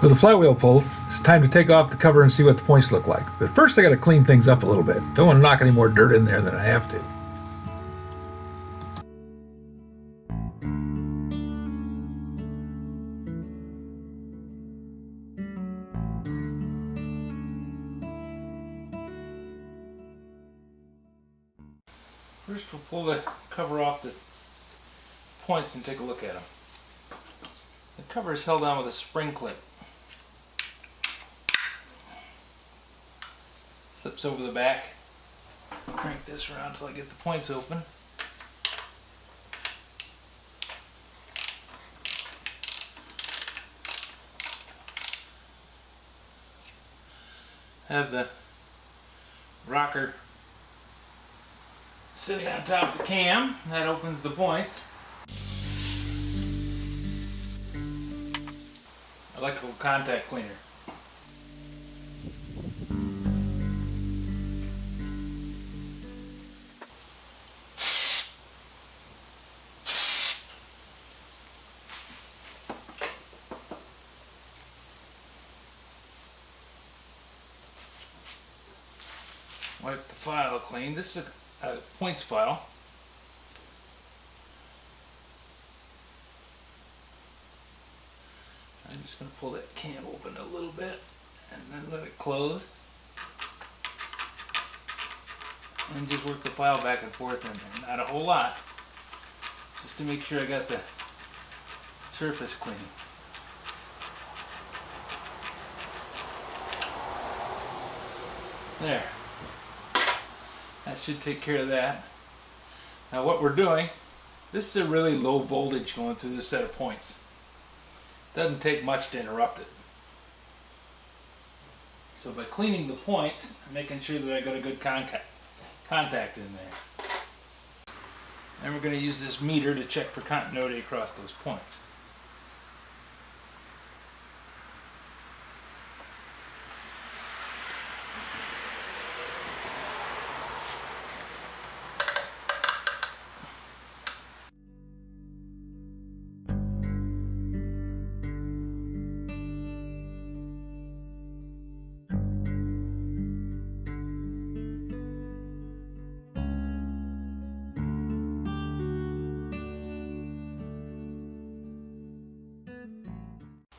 With the flywheel pulled, it's time to take off the cover and see what the points look like. But first I got to clean things up a little bit. Don't want to knock any more dirt in there than I have to. First we'll pull the cover off the points and take a look at them. The cover is held on with a spring clip. Flips over the back. Crank this around until I get the points open. Have the rocker sitting on top of the cam. That opens the points. Electrical contact cleaner. Wipe the file clean. This is a points file. I'm just going to pull that cam open a little bit and then let it close. And just work the file back and forth in there. Not a whole lot. Just to make sure I got the surface clean. There. That should take care of that. Now what we're doing, this is a really low voltage going through this set of points. Doesn't take much to interrupt it. So by cleaning the points, I'm making sure that I got a good contact in there. And we're going to use this meter to check for continuity across those points.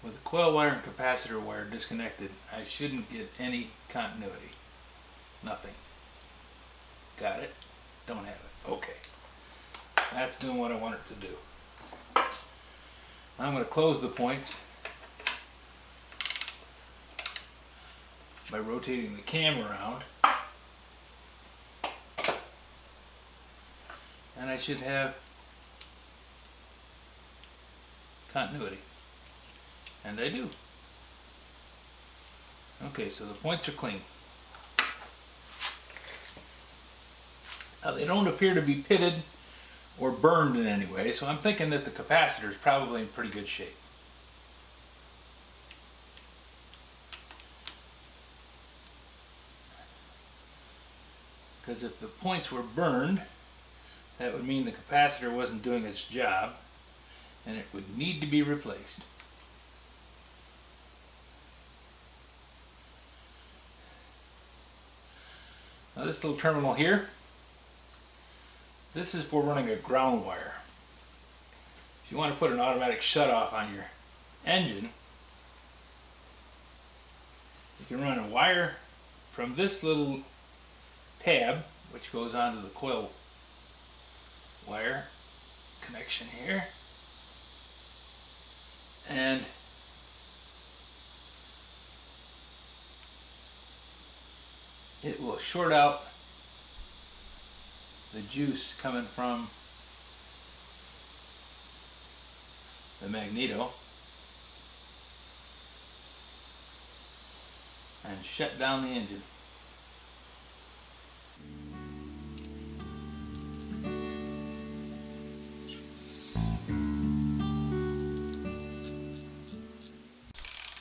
With the coil wire and capacitor wire disconnected, I shouldn't get any continuity. Nothing. Got it? Don't have it. Okay. That's doing what I want it to do. I'm going to close the points by rotating the cam around. And I should have continuity. And I do. Okay, so the points are clean. Now they don't appear to be pitted or burned in any way, so I'm thinking that the capacitor is probably in pretty good shape. Because if the points were burned, that would mean the capacitor wasn't doing its job, and it would need to be replaced. Now this little terminal here, this is for running a ground wire. If you want to put an automatic shutoff on your engine, you can run a wire from this little tab, which goes onto the coil wire connection here, and it will short out the juice coming from the magneto and shut down the engine.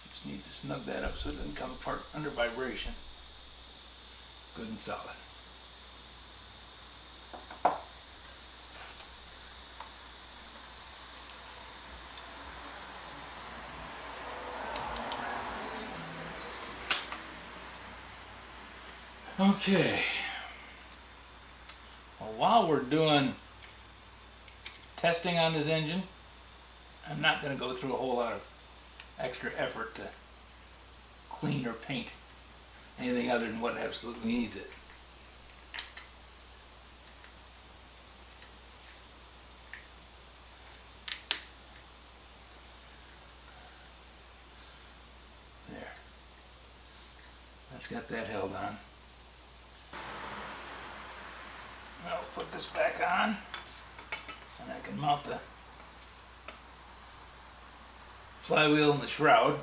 Just need to snug that up so it doesn't come apart under vibration. Good and solid. Okay. Well, while we're doing testing on this engine, I'm not going to go through a whole lot of extra effort to clean or paint anything other than what absolutely needs it. There. That's got that held on. I'll put this back on and I can mount the flywheel and the shroud.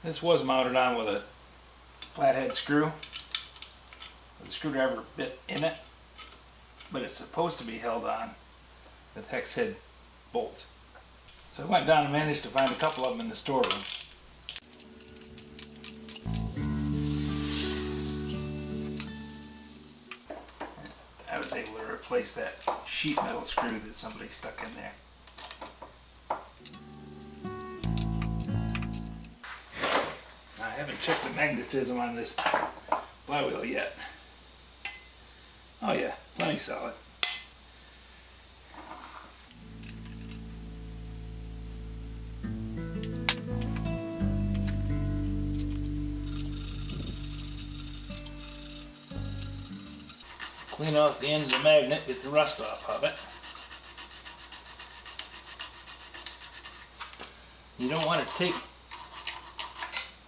This was mounted on with a flathead screw with a screwdriver bit in it, but it's supposed to be held on with hex head bolts. So I went down and managed to find a couple of them in the storeroom. I was able to replace that sheet metal screw that somebody stuck in there. I haven't checked the magnetism on this flywheel yet. Oh yeah, plenty solid. Clean off the end of the magnet, get the rust off of it. You don't want to take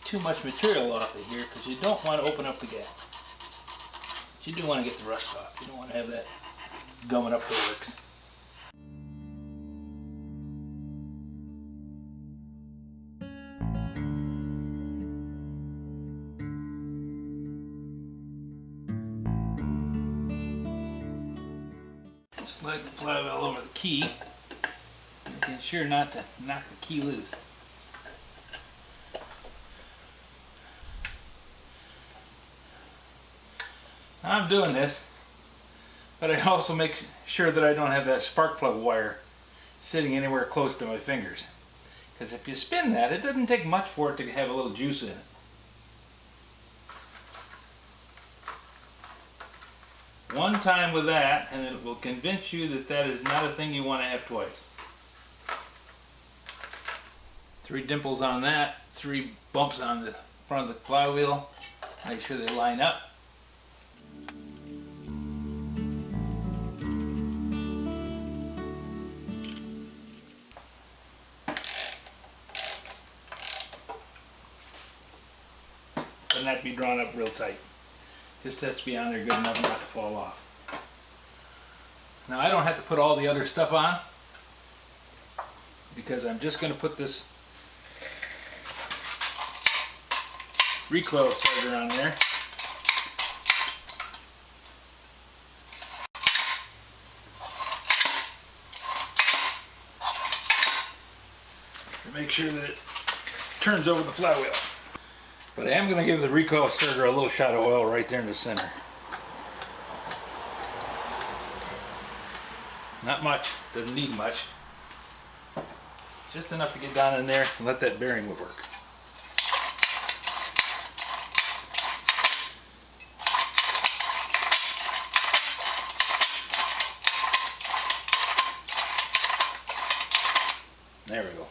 too much material off of here because you don't want to open up the gap. But you do want to get the rust off. You don't want to have that gumming up the works. Slide the flywheel over the key, making sure not to knock the key loose. I'm doing this, but I also make sure that I don't have that spark plug wire sitting anywhere close to my fingers. Because if you spin that, it doesn't take much for it to have a little juice in it. One time with that, and it will convince you that that is not a thing you want to have twice. 3 dimples on that, 3 bumps on the front of the flywheel. Make sure they line up. And that be drawn up real tight. Just has to be on there good enough not to fall off. Now I don't have to put all the other stuff on because I'm just going to put this recoil starter on there. To make sure that it turns over the flywheel. But I am going to give the recoil starter a little shot of oil right there in the center. Not much, doesn't need much. Just enough to get down in there and let that bearing work. There we go.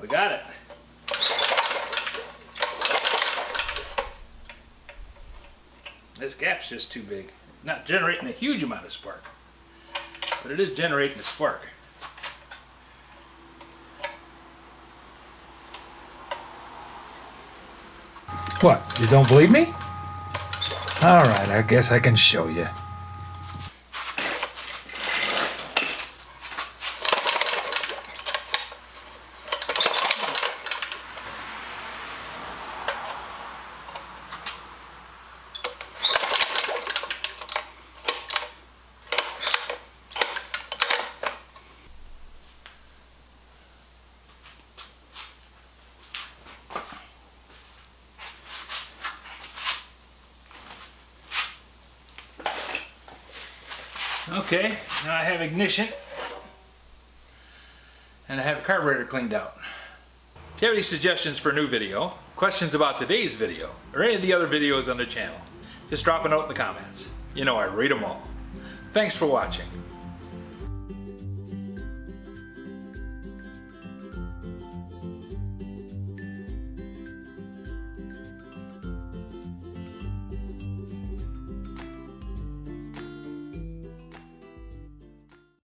We got it. This gap's just too big. Not generating a huge amount of spark, but it is generating a spark. What, you don't believe me? All right, I guess I can show you. Okay, now I have ignition and I have carburetor cleaned out. If you have any suggestions for a new video, questions about today's video, or any of the other videos on the channel, just drop a note in the comments. You know I read them all. Thanks for watching.